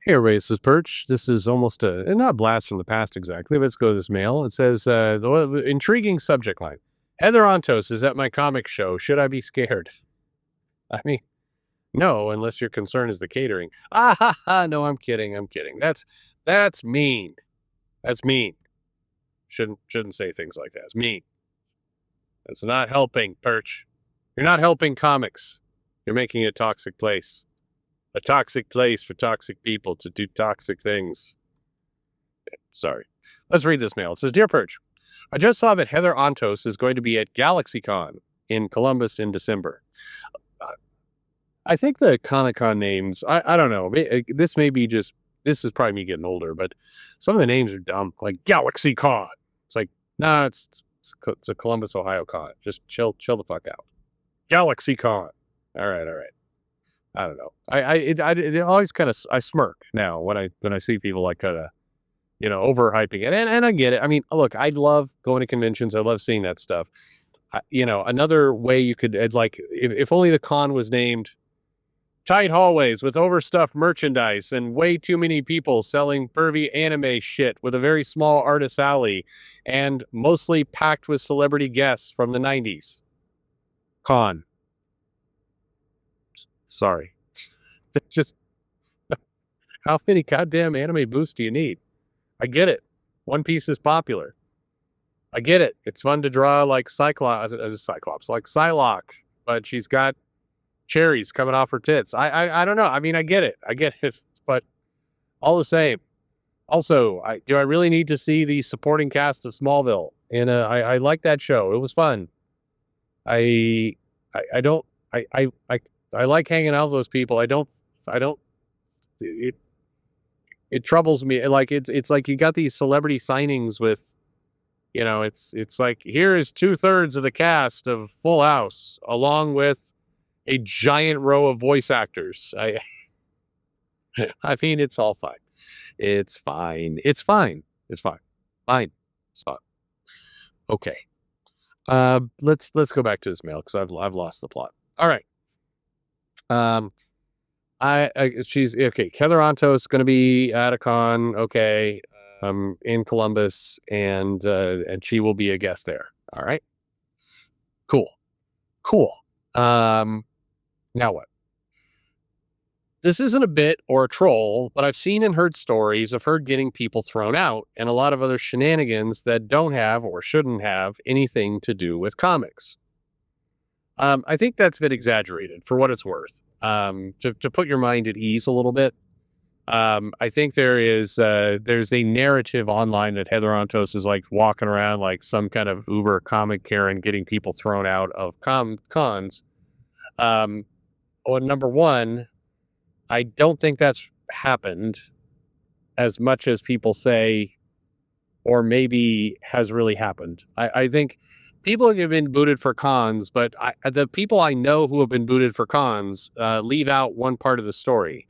Hey, everybody, this is Perch. This is almost not a blast from the past exactly. Let's go to this mail. It says, intriguing subject line. Heather Ontos is at my comic show. Should I be scared? I mean, no, unless your concern is the catering. Ah, ha, ha. No, I'm kidding. I'm kidding. That's mean. That's mean. Shouldn't say things like that. It's mean. It's not helping, Perch. You're not helping comics. You're making it a toxic place. A toxic place for toxic people to do toxic things. Sorry. Let's read this mail. It says, Dear Perch, I just saw that Heather Ontos is going to be at GalaxyCon in Columbus in December. I think the Comic-Con names, I don't know. This is probably me getting older, but some of the names are dumb, like GalaxyCon. It's like, nah, it's a Columbus, Ohio con. Just chill the fuck out. GalaxyCon. All right. I don't know. It always kind of, I smirk now when I see people like kind of, overhyping it. And I get it. I mean, look, I love going to conventions. I love seeing that stuff. Another way you could, if only the con was named tight hallways with overstuffed merchandise and way too many people selling pervy anime shit with a very small artist alley and mostly packed with celebrity guests from the 90s. Con. Sorry. Just how many goddamn anime booths do you need? I get it. One Piece is popular. I get it. It's fun to draw like Cyclops, like Psylocke, but she's got cherries coming off her tits. I don't know. I mean, I get it, but all the same. Also, do I really need to see the supporting cast of Smallville? And I like that show. It was fun. I like hanging out with those people. It troubles me. Like it's like you got these celebrity signings with, it's like, here is 2/3 of the cast of Full House, along with a giant row of voice actors. I mean, it's all fine. It's fine. It's fine. It's fine. Fine. It's fine. Okay. Let's go back to this mail because I've lost the plot. All right. She's okay. Heather Ontos going to be at a con. Okay. In Columbus, and she will be a guest there. All right. Cool. Now what? This isn't a bit or a troll, but I've seen and heard stories of her getting people thrown out and a lot of other shenanigans that don't have or shouldn't have anything to do with comics. I think that's a bit exaggerated for what it's worth. To put your mind at ease a little bit, I think there's a narrative online that Heather Ontos is like walking around like some kind of Uber comic Karen getting people thrown out of cons. Well, number one, I don't think that's happened as much as people say, or maybe has really happened. I think people have been booted for cons, but the people I know who have been booted for cons leave out one part of the story.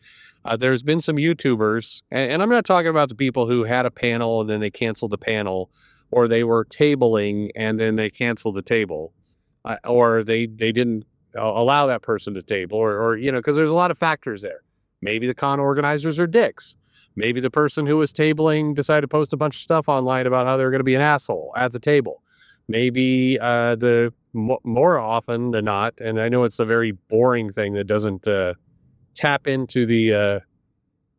There's been some YouTubers, and I'm not talking about the people who had a panel and then they canceled the panel, or they were tabling and then they canceled the table, or they didn't allow that person to table, or because there's a lot of factors there. Maybe the con organizers are dicks. Maybe the person who was tabling decided to post a bunch of stuff online about how they're going to be an asshole at the table. Maybe more often than not, and I know it's a very boring thing that doesn't tap into the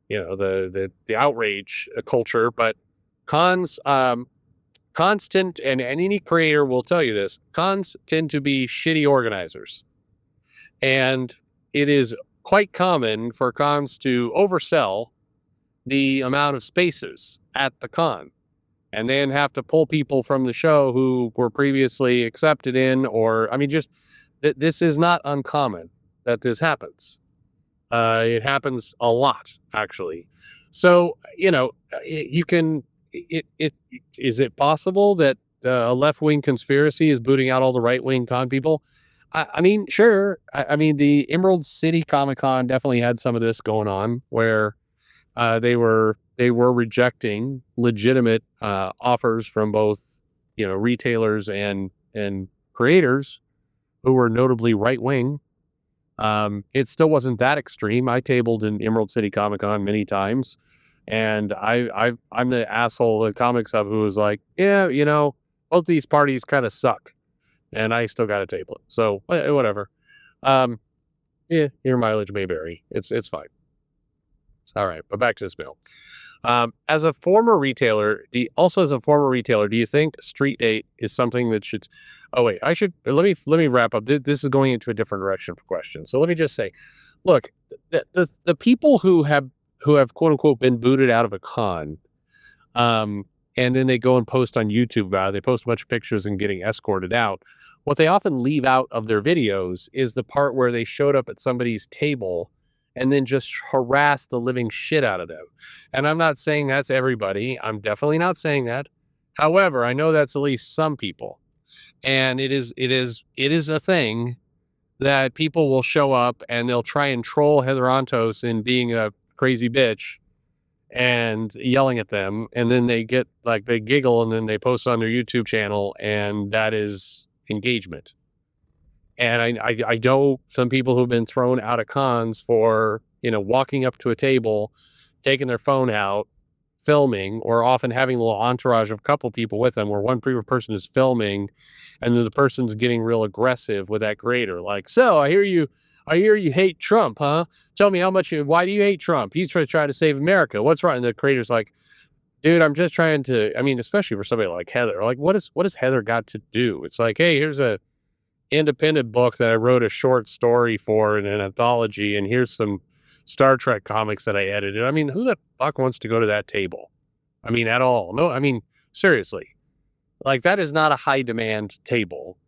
the outrage culture, but cons tend, and any creator will tell you this, cons tend to be shitty organizers. And it is quite common for cons to oversell the amount of spaces at the con and then have to pull people from the show who were previously accepted in, or, I mean, just this is not uncommon that this happens. It happens a lot, actually. So, is it possible that a left-wing conspiracy is booting out all the right-wing con people? I mean, sure. I mean, the Emerald City Comic Con definitely had some of this going on, where they were rejecting legitimate offers from both retailers and creators who were notably right wing. It still wasn't that extreme. I tabled in Emerald City Comic Con many times, and I'm the asshole at Comics Hub who was like, yeah, both these parties kind of suck, and I still got a table it. So whatever. Um, yeah, your mileage may vary. It's fine. It's all right. But back to this bill. As a former retailer, as a former retailer, do you think street date is something that should? Oh wait, I should let me wrap up. This is going into a different direction for questions. So let me just say, look, the people who have quote unquote been booted out of a con, um, and then they go and post on YouTube about it. They post a bunch of pictures and getting escorted out. What they often leave out of their videos is the part where they showed up at somebody's table and then just harass the living shit out of them. And I'm not saying that's everybody. I'm definitely not saying that. However, I know that's at least some people. And it is a thing that people will show up and they'll try and troll Heather Ontos in being a crazy bitch and yelling at them, and then they giggle and then they post on their YouTube channel, and that is engagement. And I know some people who've been thrown out of cons for, walking up to a table, taking their phone out, filming, or often having a little entourage of a couple people with them where one person is filming and then the person's getting real aggressive with that creator. Like, so I hear you hate Trump, huh? Tell me why do you hate Trump? He's trying to save America. What's wrong? And the creator's like, dude, I'm just trying to, especially for somebody like Heather, like what has Heather got to do? It's like, hey, here's a independent book that I wrote a short story for in an anthology, and here's some Star Trek comics that I edited. Who the fuck wants to go to that table? At all. No, seriously. Like, that is not a high demand table.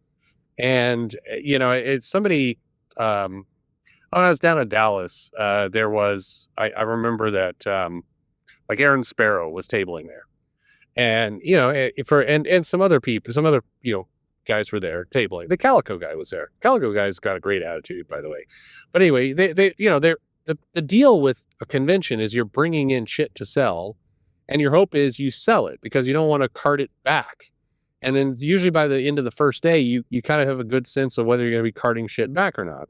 And, it's somebody, when I was down in Dallas, there was, I remember that, like Aaron Sparrow was tabling there. And, and some other people, guys were there tabling. The Calico guy was there. Calico guy's got a great attitude, by the way. But anyway, the deal with a convention is you're bringing in shit to sell, and your hope is you sell it because you don't want to cart it back. And then usually by the end of the first day, you kind of have a good sense of whether you're going to be carting shit back or not.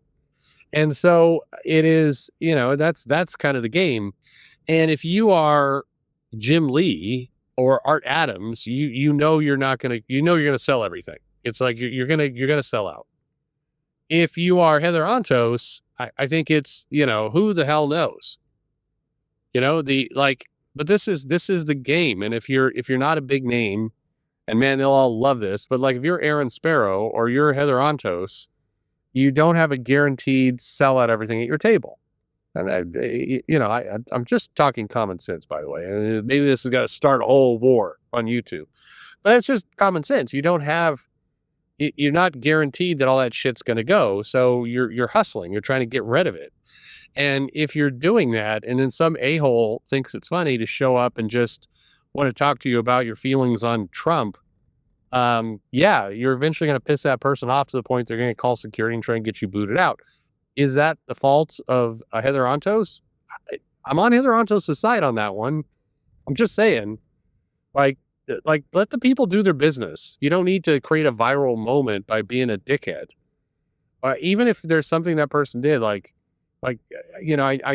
And so it is, that's kind of the game. And if you are Jim Lee or Art Adams, you're going to sell everything. It's like you're gonna sell out. If you are Heather Ontos, I think it's, who the hell knows? But this is the game. And if you're not a big name, and man, they'll all love this, but like if you're Aaron Sparrow or you're Heather Ontos, you don't have a guaranteed sell out everything at your table. And I'm just talking common sense, by the way. And maybe this is going to start a whole war on YouTube, but it's just common sense. You're not guaranteed that all that shit's going to go. So you're hustling. You're trying to get rid of it. And if you're doing that, and then some a-hole thinks it's funny to show up and just want to talk to you about your feelings on Trump, you're eventually going to piss that person off to the point they're going to call security and try and get you booted out. Is that the fault of Heather Ontos? I'm on Heather Ontos' side on that one. I'm just saying, like, let the people do their business. You don't need to create a viral moment by being a dickhead. Even if there's something that person did, I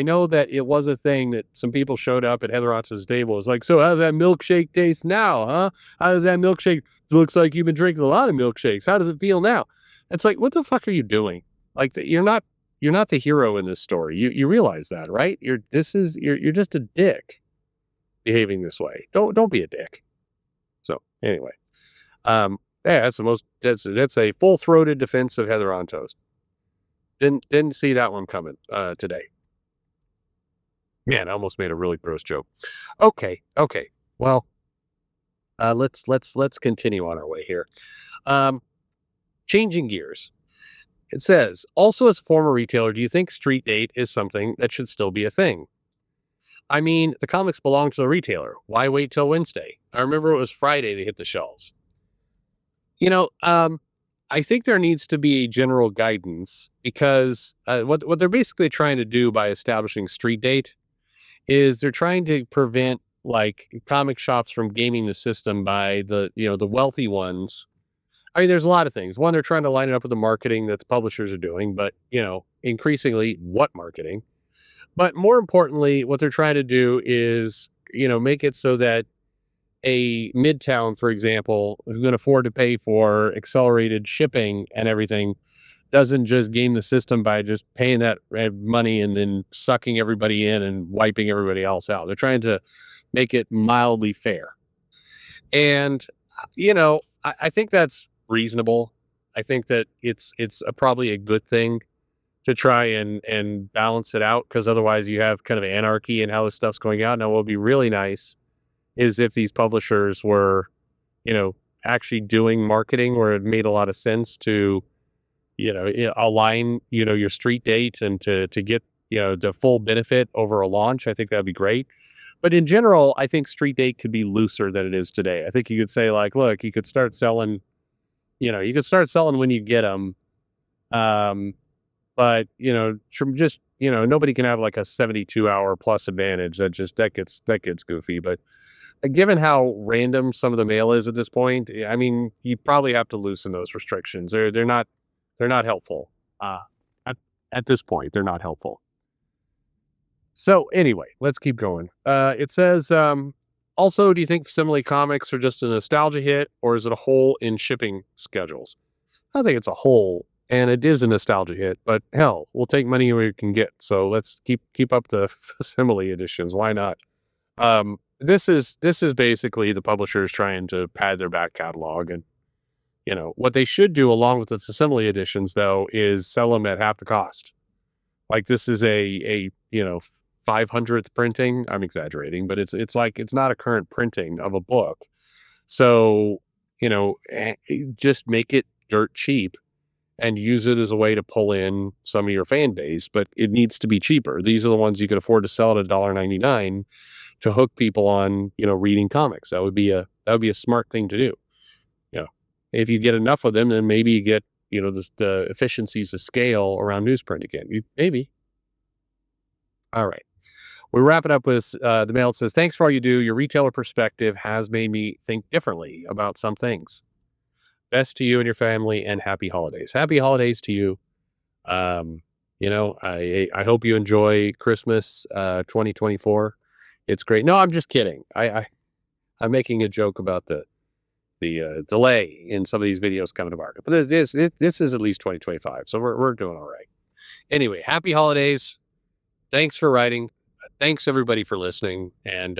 know that it was a thing that some people showed up at Heather Ontos' table. It was like, so how does that milkshake taste now, huh? How does that milkshake? It looks like you've been drinking a lot of milkshakes. How does it feel now? It's like, what the fuck are you doing? Like, you're not the hero in this story. You realize that, right? You're just a dick behaving this way. Don't be a dick. So anyway, that's a full-throated defense of Heather Ontos. Didn't see that one coming today. Man, I almost made a really gross joke. Okay. Well, let's continue on our way here. Changing gears. It says, also as a former retailer, do you think street date is something that should still be a thing? The comics belong to the retailer. Why wait till Wednesday? I remember it was Friday to hit the shelves. I think there needs to be a general guidance because what they're basically trying to do by establishing street date is they're trying to prevent like comic shops from gaming the system by the wealthy ones I mean, there's a lot of things. One, they're trying to line it up with the marketing that the publishers are doing, but, increasingly what marketing? But more importantly, what they're trying to do is, make it so that a midtown, for example, who can afford to pay for accelerated shipping and everything, doesn't just game the system by just paying that money and then sucking everybody in and wiping everybody else out. They're trying to make it mildly fair. And, I think that's reasonable. I think that it's probably a good thing to try and balance it out, because otherwise you have kind of anarchy in how this stuff's going out. Now, what would be really nice is if these publishers were, actually doing marketing where it made a lot of sense to, align, your street date and to get, the full benefit over a launch. I think that'd be great. But in general, I think street date could be looser than it is today. I think you could say like, look, you could start selling, when you get them. But, just, nobody can have like a 72-hour plus advantage. That gets goofy. But given how random some of the mail is at this point, I mean, you probably have to loosen those restrictions. They're not helpful. At, at this point, they're not helpful. So anyway, let's keep going. It says, also, do you think Facsimile Comics are just a nostalgia hit, or is it a hole in shipping schedules? I think it's a hole, and it is a nostalgia hit, but hell, we'll take money we can get. So let's keep up the Facsimile editions. Why not? This is basically the publishers trying to pad their back catalog, and what they should do along with the Facsimile editions though is sell them at half the cost. Like this is a 500th printing. I'm exaggerating, but it's like it's not a current printing of a book. So, just make it dirt cheap and use it as a way to pull in some of your fan base, but it needs to be cheaper. These are the ones you can afford to sell at $1.99 to hook people on, reading comics. That would be a smart thing to do. If you get enough of them, then maybe you get, the efficiencies of scale around newsprint again. Maybe. All right. We wrap it up with the mail. It says, thanks for all you do. Your retailer perspective has made me think differently about some things. Best to you and your family, and happy holidays. Happy holidays to you. I hope you enjoy Christmas 2024. It's great. No, I'm just kidding. I'm making a joke about the delay in some of these videos coming to market. But this is at least 2025, so we're doing all right. Anyway, happy holidays. Thanks for writing. Thanks everybody for listening. And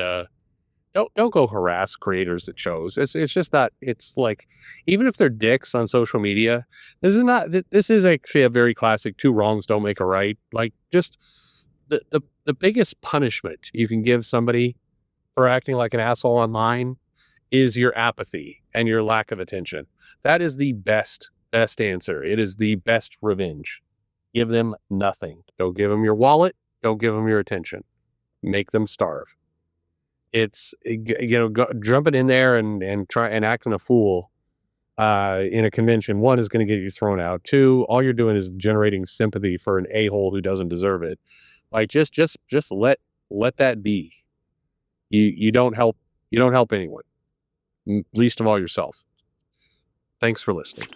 don't go harass creators at shows. It's just not. It's like, even if they're dicks on social media, this is actually a very classic two wrongs don't make a right. Like, just the biggest punishment you can give somebody for acting like an asshole online is your apathy and your lack of attention. That is the best answer. It is the best revenge. Give them nothing. Don't give them your wallet. Don't give them your attention. Make them starve. It's, jumping in there and try and acting a fool in a convention. One, is going to get you thrown out. Two, all you're doing is generating sympathy for an a-hole who doesn't deserve it. Like, just let that be. You don't help anyone, least of all yourself. Thanks for listening.